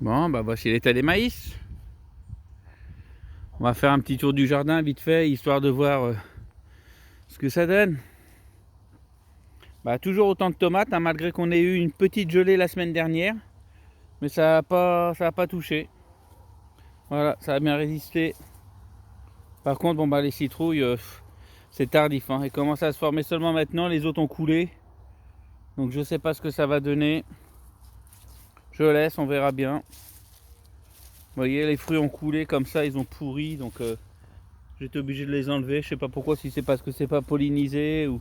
Bon, bah voici l'état des maïs. On va faire un petit tour du jardin vite fait, histoire de voir ce que ça donne. Bah, toujours autant de tomates, hein, malgré qu'on ait eu une petite gelée la semaine dernière. Mais ça a pas touché. Voilà, ça a bien résisté. Par contre, bon, bah, les citrouilles, c'est tardif. Hein. Elles commencent à se former seulement maintenant, les autres ont coulé. Donc je sais pas ce que ça va donner. Je laisse, on verra bien. Vous voyez, les fruits ont coulé comme ça, ils ont pourri. Donc j'étais obligé de les enlever. Je sais pas pourquoi, si c'est parce que c'est pas pollinisé ou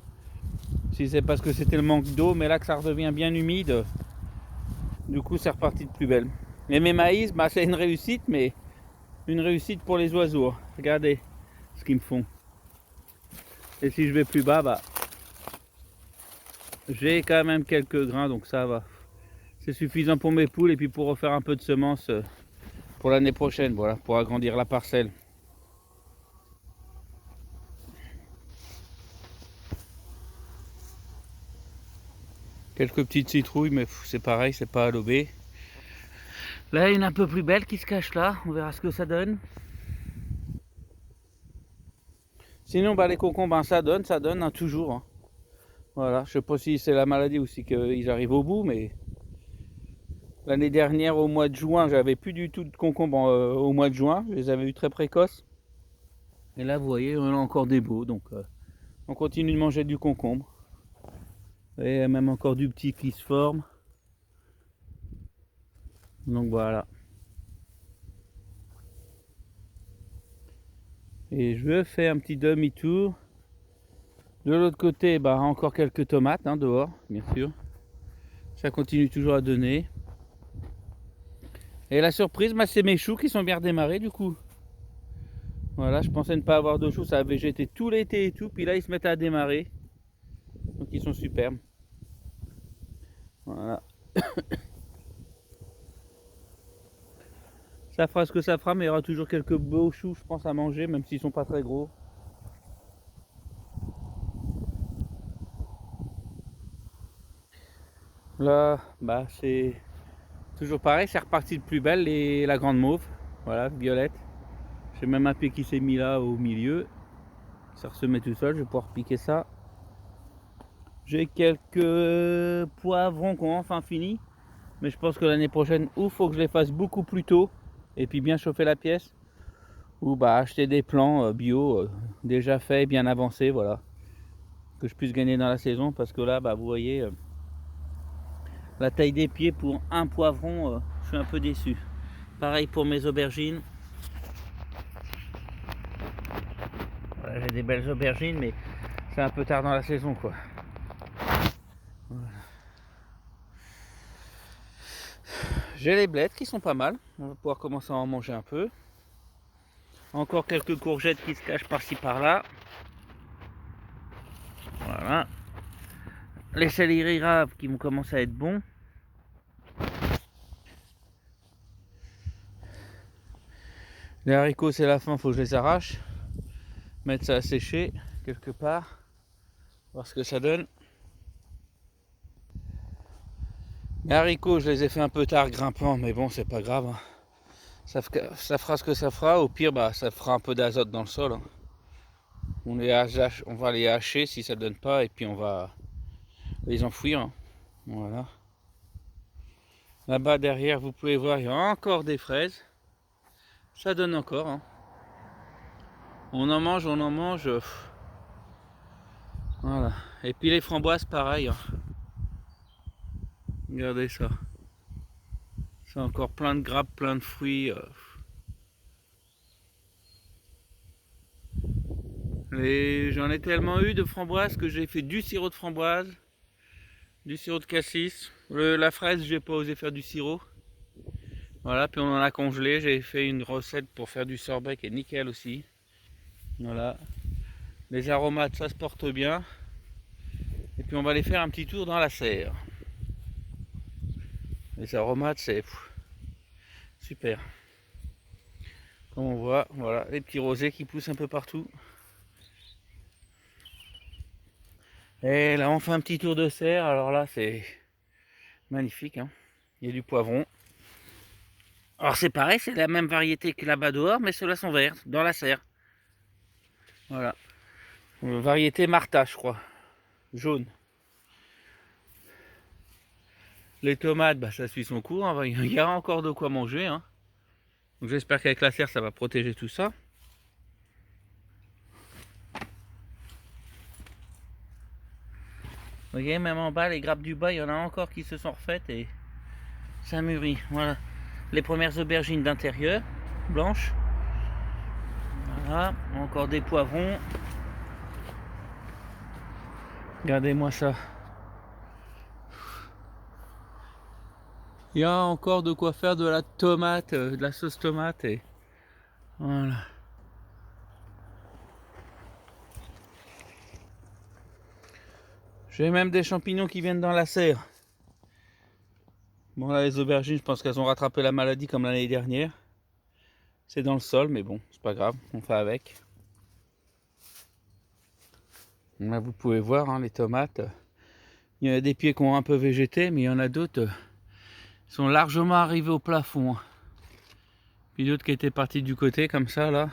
si c'est parce que c'était le manque d'eau, mais là que ça redevient bien humide, du coup c'est reparti de plus belle. Et mes maïs, bah, c'est une réussite, mais une réussite pour les oiseaux. Regardez ce qu'ils me font. Et si je vais plus bas, bah, j'ai quand même quelques grains, donc ça va. C'est suffisant pour mes poules et puis pour refaire un peu de semences pour l'année prochaine, voilà, pour agrandir la parcelle. Quelques petites citrouilles, mais c'est pareil, c'est pas à lober. Là, une un peu plus belle qui se cache là, on verra ce que ça donne. Sinon, bah, les concombres, ça donne hein, toujours. Hein. Voilà, je sais pas si c'est la maladie ou si qu'ils arrivent au bout, mais l'année dernière, au mois de juin, j'avais plus du tout de concombres au mois de juin. Je les avais eu très précoces. Et là, vous voyez, on a encore des beaux, donc on continue de manger du concombre. Et même encore du petit qui se forme. Donc voilà. Et je fais un petit demi-tour. De l'autre côté, bah, encore quelques tomates hein, dehors, bien sûr. Ça continue toujours à donner. Et la surprise, bah, c'est mes choux qui sont bien redémarrés du coup. Voilà, je pensais ne pas avoir de choux, ça a végété tout l'été et tout, puis là ils se mettent à démarrer. Donc ils sont superbes. Voilà. Ça fera ce que ça fera, mais il y aura toujours quelques beaux choux, je pense, à manger, même s'ils sont pas très gros. Là, bah c'est toujours pareil, c'est reparti de plus belle, la grande mauve. Voilà, violette. J'ai même un pied qui s'est mis là au milieu. Ça se met tout seul, je vais pouvoir piquer ça. J'ai quelques poivrons qui ont enfin fini. Mais je pense que l'année prochaine, ou faut que je les fasse beaucoup plus tôt et puis bien chauffer la pièce, ou bah acheter des plants bio déjà faits, bien avancés, voilà, que je puisse gagner dans la saison parce que là, bah vous voyez, la taille des pieds pour un poivron, je suis un peu déçu. Pareil pour mes aubergines. Voilà, j'ai des belles aubergines, mais c'est un peu tard dans la saison, quoi. Voilà. J'ai les blettes qui sont pas mal. On va pouvoir commencer à en manger un peu. Encore quelques courgettes qui se cachent par-ci par-là. Voilà. Les céleri raves qui vont commencer à être bons. Les haricots, c'est la fin, faut que je les arrache. Mettre ça à sécher quelque part. Voir ce que ça donne. Les haricots, je les ai fait un peu tard grimpant, mais bon, c'est pas grave. Hein. Ça fera ce que ça fera. Au pire, bah, ça fera un peu d'azote dans le sol. Hein. On va les hacher si ça ne donne pas, et puis on va les enfouir. Hein. Voilà. Là-bas derrière, vous pouvez voir, il y a encore des fraises. Ça donne encore. Hein. On en mange, on en mange. Voilà. Et puis les framboises, pareil. Hein. Regardez ça. C'est encore plein de grappes, plein de fruits. J'en ai tellement eu de framboises que j'ai fait du sirop de framboise, du sirop de cassis. La fraise, j'ai pas osé faire du sirop. Voilà, puis on en a congelé. J'ai fait une recette pour faire du sorbet qui est nickel aussi. Voilà. Les aromates, ça se porte bien. Et puis on va aller faire un petit tour dans la serre. Les aromates, c'est super. Comme on voit, voilà, les petits rosés qui poussent un peu partout. Et là, on fait un petit tour de serre. Alors là, c'est magnifique. Hein. Il y a du poivron. Alors c'est pareil, c'est la même variété que là-bas dehors, mais ceux-là sont verts, dans la serre. Voilà. Variété Martha, je crois. Jaune. Les tomates, bah, ça suit son cours. Hein. Il y a encore de quoi manger. Hein. Donc j'espère qu'avec la serre, ça va protéger tout ça. Vous voyez, même en bas, les grappes du bas, il y en a encore qui se sont refaites et ça mûrit. Voilà. Les premières aubergines d'intérieur, blanches. Voilà. Encore des poivrons. Regardez-moi ça. Il y a encore de quoi faire de la tomate, de la sauce tomate et voilà. J'ai même des champignons qui viennent dans la serre. Bon là les aubergines, je pense qu'elles ont rattrapé la maladie comme l'année dernière. C'est dans le sol, mais bon, c'est pas grave, on fait avec. Là vous pouvez voir hein, les tomates. Il y en a des pieds qui ont un peu végété, mais il y en a d'autres qui sont largement arrivés au plafond. Puis d'autres qui étaient partis du côté comme ça là.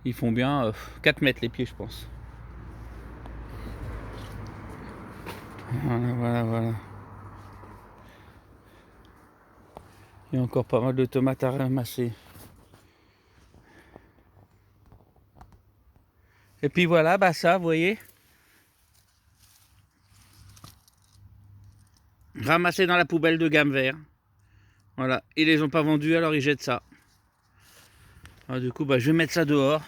Ils font bien 4 mètres les pieds je pense. Voilà. Il y a encore pas mal de tomates à ramasser. Et puis voilà, bah ça, vous voyez. Ramassé dans la poubelle de gamme vert. Voilà, ils les ont pas vendus, alors ils jettent ça. Alors, du coup, bah, je vais mettre ça dehors.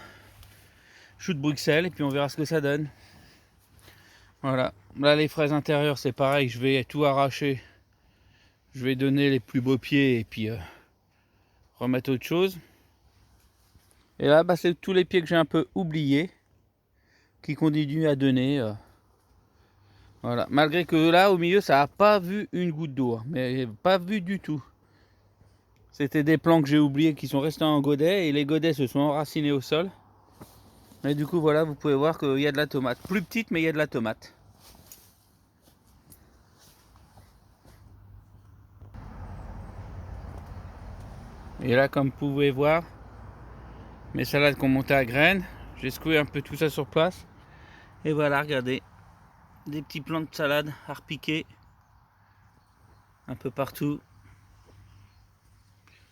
Chou de Bruxelles, et puis on verra ce que ça donne. Voilà, là les fraises intérieures, c'est pareil, je vais tout arracher. Je vais donner les plus beaux pieds et puis remettre autre chose. Et là, bah, c'est tous les pieds que j'ai un peu oubliés qui continuent à donner. Voilà, malgré que là, au milieu, ça n'a pas vu une goutte d'eau, hein, mais pas vu du tout. C'était des plants que j'ai oubliés qui sont restés en godet et les godets se sont enracinés au sol. Et du coup, voilà, vous pouvez voir qu'il y a de la tomate. Plus petite, mais il y a de la tomate. Et là, comme vous pouvez voir, mes salades qui ont monté à graines. J'ai secoué un peu tout ça sur place. Et voilà, regardez. Des petits plants de salade à repiquer. Un peu partout.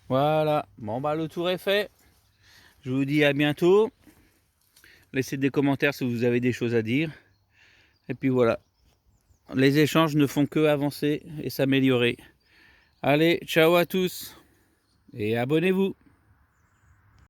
Voilà. Bon, bah, le tour est fait. Je vous dis à bientôt. Laissez des commentaires si vous avez des choses à dire. Et puis voilà. Les échanges ne font que avancer et s'améliorer. Allez, ciao à tous. Et abonnez-vous.